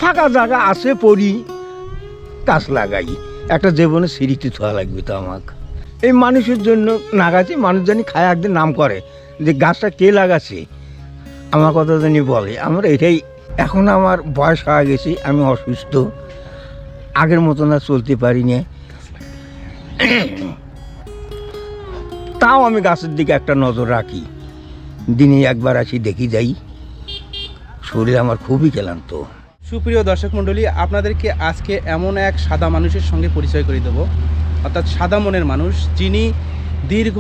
ফাঁকা জায়গা আছে পড়ি গাছ লাগাই, একটা জীবনে স্মৃতি থাকা লাগবে তো আমাকে। এই মানুষের জন্য লাগাচ্ছি, মানুষ জানি খায় একদিন নাম করে যে গাছটা কে লাগাচ্ছে, আমার কথা জানি বলে। আমার এটাই, এখন আমার বয়স হয়ে গেছি, আমি অসুস্থ, আগের মতন আর চলতে পারি না, তাও আমি গাছের দিকে একটা নজর রাখি, দিনে একবার আসি দেখি যাই, শরীর আমার খুবই ক্লান্ত। সুপ্রিয় দর্শক মণ্ডলী, আপনাদেরকে আজকে এমন এক সাদা মানুষের সঙ্গে পরিচয় করে দেব, অর্থাৎ সাদা মনের মানুষ, যিনি দীর্ঘ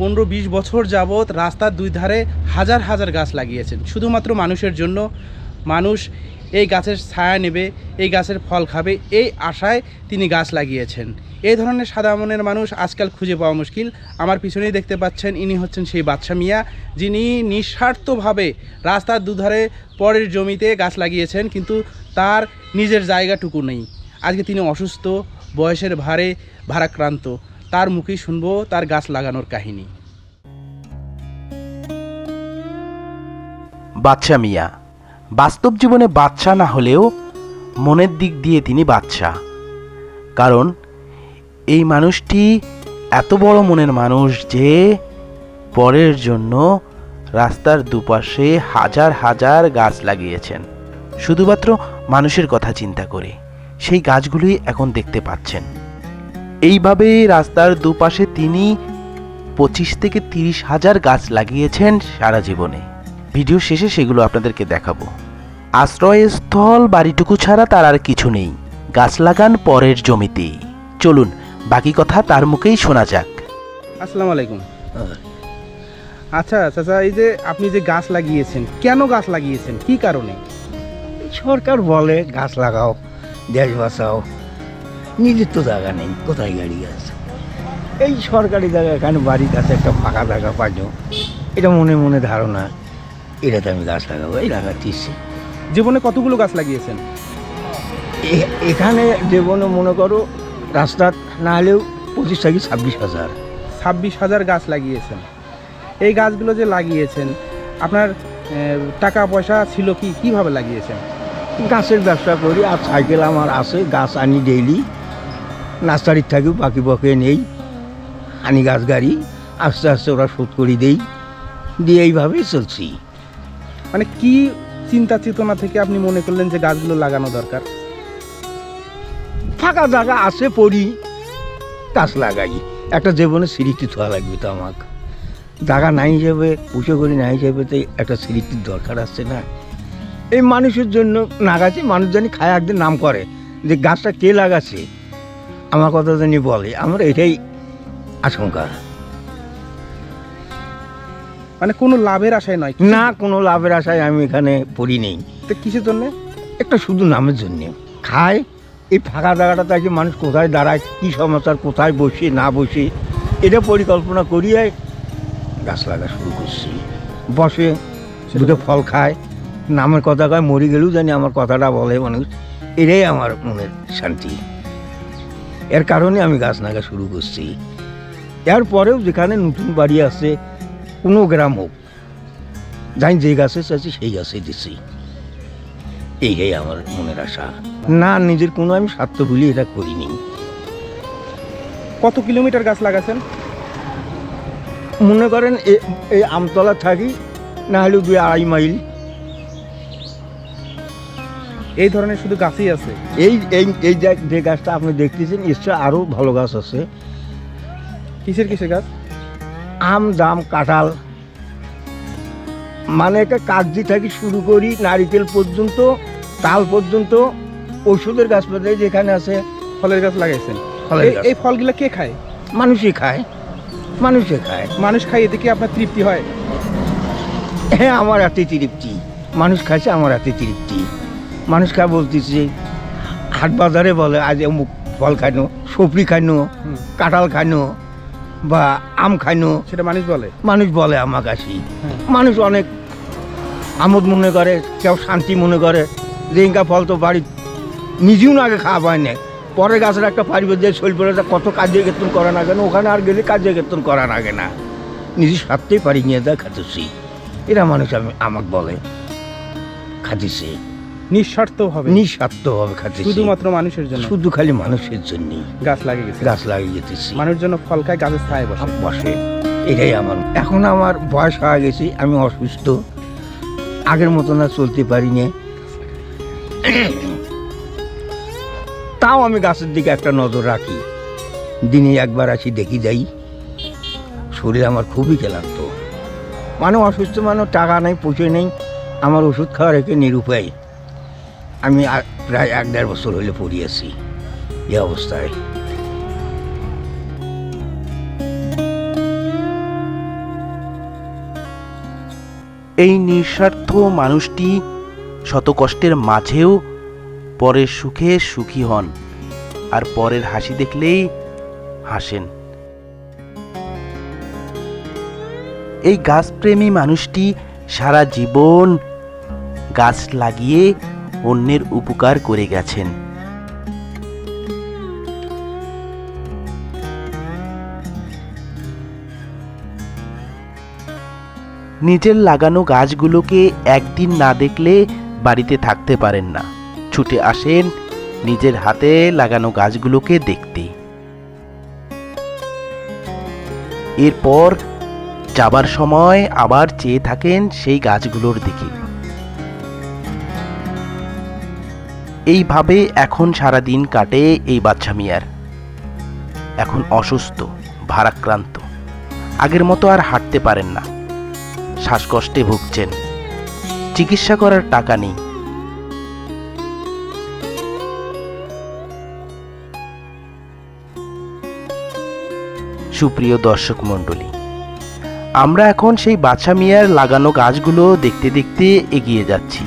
15-20 বছর যাবৎ রাস্তার দুই ধারে হাজার হাজার গাছ লাগিয়েছেন শুধুমাত্র মানুষের জন্য। মানুষ এই গাছের ছায়া নেবে, এই গাছের ফল খাবে, এই আশায় তিনি গাছ লাগিয়েছেন। এই ধরনের সাদা মনের মানুষ আজকাল খুঁজে পাওয়া মুশকিল। আমার পিছনেই দেখতে পাচ্ছেন, ইনি হচ্ছেন সেই বাদশা মিয়া, যিনি নিঃস্বার্থভাবে রাস্তার দুধারে পরের জমিতে গাছ লাগিয়েছেন, কিন্তু তার নিজের জায়গাটুকু নেই। আজকে তিনি অসুস্থ, বয়সের ভারে ভারাক্রান্ত। তার মুখেই শুনবো তার গাছ লাগানোর কাহিনী। বাদশা মিয়া বাস্তব জীবনে বাদশা না হলেও মনের দিক দিয়ে তিনি বাদশা। কারণ এই মানুষটি এত বড় মনের মানুষ যে পরের জন্য রাস্তার দুপাশে হাজার হাজার গাছ লাগিয়েছেন, শুধুমাত্র মানুষের কথা চিন্তা করে। সেই গাছগুলোই এখন দেখতে পাচ্ছেন। এইভাবে রাস্তার দুপাশে তিনি 25 থেকে 30 হাজার গাছ লাগিয়েছেন সারা জীবনে। ভিডিও শেষে সেগুলো আপনাদেরকে দেখাবো। আশ্রয়স্থল বাড়িটুকু ছাড়া তার আর কিছু নেই। গাছ লাগান পরের জমিতেই। চলুন বাকি কথা তার মুখেই শোনা যাক। আসসালামু আলাইকুম। আচ্ছা চাচা, এই যে আপনি যে গাছ লাগিয়েছেন, কেন গাছ লাগিয়েছেন, কি কারণে? সরকার বলে গাছ লাগাও, দেশ বাঁচাও, নিজের তো জায়গা নেই, কোথায় গাড়ি আছে? এই সরকারি জায়গা, এখানে বাড়ির কাছে একটা ফাঁকা জায়গা পাইও, এটা মনে মনে ধারণা, এটাতে আমি গাছ লাগাবো, এই লাগাচ্ছি। জীবনে কতগুলো গাছ লাগিয়েছেন? এখানে জীবনে মনে করো রাস্তা না হলেও 25 থেকে 26 হাজার। 26 হাজার গাছ লাগিয়েছেন। এই গাছগুলো যে লাগিয়েছেন, আপনার টাকা পয়সা ছিল কি, কিভাবে লাগিয়েছেন? গাছের ব্যবসা করি, আর সাইকেল আমার আছে, গাছ আনি ডেইলি, নার্সারির থেকেও বাকি বকে নেই, আনি গাছ গাড়ি, আস্তে আস্তে ওরা শোধ করে দেই, দিয়ে এইভাবেই চলছি। মানে কি চিন্তা চেতনা থেকে আপনি মনে করলেন যে গাছগুলো লাগানো দরকার? ফাঁকা জায়গা আছে পড়ি গাছ লাগাই, একটা জীবনে স্মৃতি থাকা লাগবে তো আমাকে। জায়গা নাই হিসেবে, পুষে করি না হিসেবে, তো একটা স্মৃতির দরকার আছে না। এই মানুষের জন্য লাগাচ্ছি, মানুষ জানি খায় একদিন নাম করে যে গাছটা কে লাগাচ্ছে, আমার কথা জানি বলে। আমার এটাই আশঙ্কা। মানে কোনো লাভের আশায় নয়? না, কোনো লাভের আশায় আমি এখানে পড়ি নেই। তো কিসের জন্যে? একটা শুধু নামের জন্যে খায়। এই ফাঁকা জায়গাটা থাকে, মানুষ কোথায় দাঁড়ায়, কী সমস্যার, কোথায় বসে না বসে, এটা পরিকল্পনা করিয়ে গাছ লাগা শুরু করছি। বসে দুটো ফল খায়, নামের কথা কয়, মরে গেলেও জানি আমার কথাটা বলে মানুষ, এটাই আমার মনের শান্তি। এর কারণে আমি গাছ লাগা শুরু করছি। এরপরেও যেখানে নতুন বাড়ি আছে, কোনো গ্রাম হোক, যাই যে গাছে চাচ্ছি সেই গাছে দিচ্ছি, এইটাই আমার মনের আশা। না, নিজের কোনো আমি স্বার্থ ভুলি এটা করিনি। কত কিলোমিটার গাছ লাগাছেন? মনে করেন এই আমতলা থাকি না হলেও 2-2.5 মাইল। এই ধরনের শুধু গাছই আছে? এই এই এই যে গাছটা আপনি দেখতেছেন, এর চেয়ে আরও ভালো গাছ আছে। কিসের কিসের গাছ? আম, জাম, কাঁঠাল, মানে কাগজি থেকে শুরু করি নারিকেল পর্যন্ত, তাল পর্যন্ত, ওষুধের গাছ পর্যন্ত যেখানে আছে। ফলের গাছ লাগাইছেন? এই ফলগুলো কে খায়? মানুষই খায়, মানুষে খায়। মানুষ খায়, এতে কি আপনার তৃপ্তি হয়? হ্যাঁ, আমার এতে তৃপ্তি। মানুষ খাইছে, আমার এতে তৃপ্তি। মানুষ খায় বলতেছে, হাট বাজারে বলে আজ অমুক ফল খাইনো, সবজি খাইনো, কাঁঠাল খাইনো বা আম খাইনো, সেটা মানুষ বলে? মানুষ বলে আমার কাছে। মানুষ অনেক আমোদ মনে করে, কেউ শান্তি মনে করে যে ইনকা ফল তো বাড়ি নিজেও না আগে খাওয়া পায় না, পরে গাছের একটা পারিবার যে শৈল পড়ে কত কাজে কেতন করা না কেন, ওখানে আর গেলে কাজে কেতন করা লাগে না, নিজের স্বার্থেই পারি নিয়ে দেয় খাতেছি। এরা মানুষ আমাকে বলে খাতিছে। নিঃস্বার্থ হবে, নিঃস্বার্থ হবে খাচ্ছি, শুধুমাত্র মানুষের জন্য, শুধু খালি মানুষের জন্য গাছ লাগিয়ে গেছে, গাছ লাগিয়ে যেতেছি। মানুষের জন্য ফল খায়, গাছের ছায়ায় বসে। বসে এটাই আমার। এখন আমার বয়স হয়ে গেছি, আমি অসুস্থ, আগের মতন আর চলতে পারি না। তাও আমি গাছের দিকে একটা নজর রাখি, দিনে একবার আসি দেখি যাই। শরীর আমার খুবই ক্লান্ত, মানে অসুস্থ, মানে টাকা নেই, পয়সা নেই, আমার ওষুধ খাওয়া রেখে নিরুপায়। আমি প্রায় 1-1.5 বছর হলে পড়িয়েছি এই অবস্থায়। এই নিঃস্বার্থ মানুষটি শত কষ্টের মাঝেও পরের সুখে সুখী হন, আর পরের হাসি দেখলেই হাসেন। এই গাছপ্রেমী মানুষটি সারা জীবন গাছ লাগিয়ে অন্যের উপকার করে গেছেন। নিজের লাগানো গাছগুলোকে একদিন না দেখলে বাড়িতে থাকতে পারেন না, ছুটে আসেন নিজের হাতে লাগানো গাছগুলোকে দেখতে। এরপর যাবার সময় আবার চেয়ে থাকেন সেই গাছগুলোর দিকে। এইভাবে এখন সারা দিন কাটে এই বাচ্চা মিয়ার। এখন অসুস্থ, ভারাক্রান্ত, আগের মতো আর হাঁটতে পারেন না, শ্বাসকষ্টে ভুগছেন, চিকিৎসা করার টাকা নেই। সুপ্রিয় দর্শক মণ্ডলী, আমরা এখন সেই বাচ্চা মিয়ার লাগানো গাছগুলো দেখতে দেখতে এগিয়ে যাচ্ছি।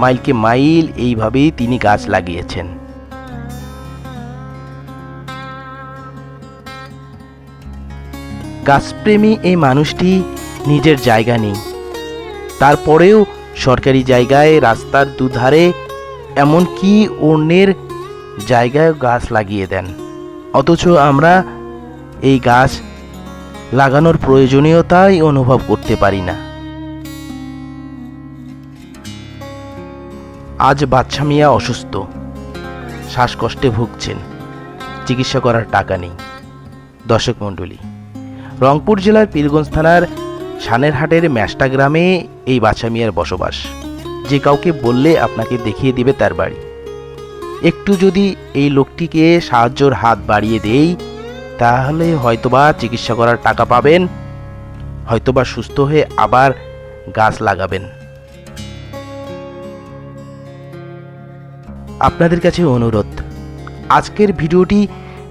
মাইলকে মাইল এইভাবেই তিনি গাছ লাগিয়েছেন। গাছপ্রেমী এই মানুষটি নিজের জায়গা নেই, তারপরেও সরকারি জায়গায়, রাস্তার দুধারে, এমনকি অন্যের জায়গায় গাছ লাগিয়ে দেন। অথচ আমরা এই গাছ লাগানোর প্রয়োজনীয়তাই অনুভব করতে পারি না। আজ বাচ্চা মিয়া অসুস্থ, শ্বাসকষ্টে ভুগছেন, চিকিৎসা করার টাকা নেই। দর্শক মণ্ডলী, রংপুর জেলার পীরগঞ্জ থানার সানেরহাটের ম্যাস্টা গ্রামে এই বাচ্চা মিয়ার বসবাস। যে কাউকে বললে আপনাকে দেখিয়ে দিবে তার বাড়ি। একটু যদি এই লোকটিকে সাহায্যের হাত বাড়িয়ে দেই, তাহলে হয়তোবা চিকিৎসা করার টাকা পাবেন, হয়তোবা সুস্থ হয়ে আবার গাছ লাগাবেন। আপনাদের কাছে অনুরোধ, আজকের ভিডিওটি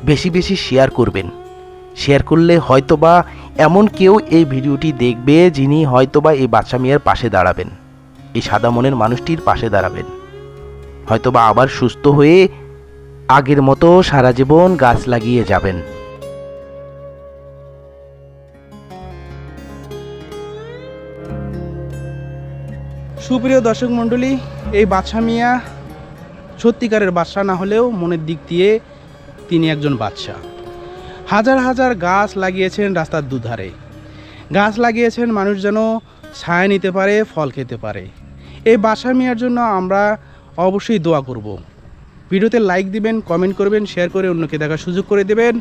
বেশি বেশি শেয়ার করবেন। শেয়ার করলে হয়তোবা এমন কেউ এই ভিডিওটি দেখবে যিনি হয়তোবা এই বাচ্চা মিয়ার পাশে দাঁড়াবেন, এই সাদা মনের মানুষটির পাশে দাঁড়াবেন, হয়তোবা আবার সুস্থ হয়ে আগের মতো সারা জীবন গাছ লাগিয়ে যাবেন। সুপ্রিয় দর্শক মণ্ডলী, এই বাচ্চা মিয়া সত্যিকারের বাচ্চা না হলেও মনের দিক দিয়ে তিনি একজন বাচ্চা। হাজার হাজার গাছ লাগিয়েছেন রাস্তার দুধারে, গাছ লাগিয়েছেন মানুষ যেন ছায়া নিতে পারে, ফল খেতে পারে। এই বাচ্চা মিয়ার জন্য আমরা অবশ্যই দোয়া করব। ভিডিওতে লাইক দিবেন, কমেন্ট করবেন, শেয়ার করে অন্যকে দেখার সুযোগ করে দেবেন।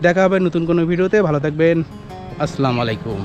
দেখা হবে নতুন কোনো ভিডিওতে। ভালো থাকবেন। আসসালামু আলাইকুম।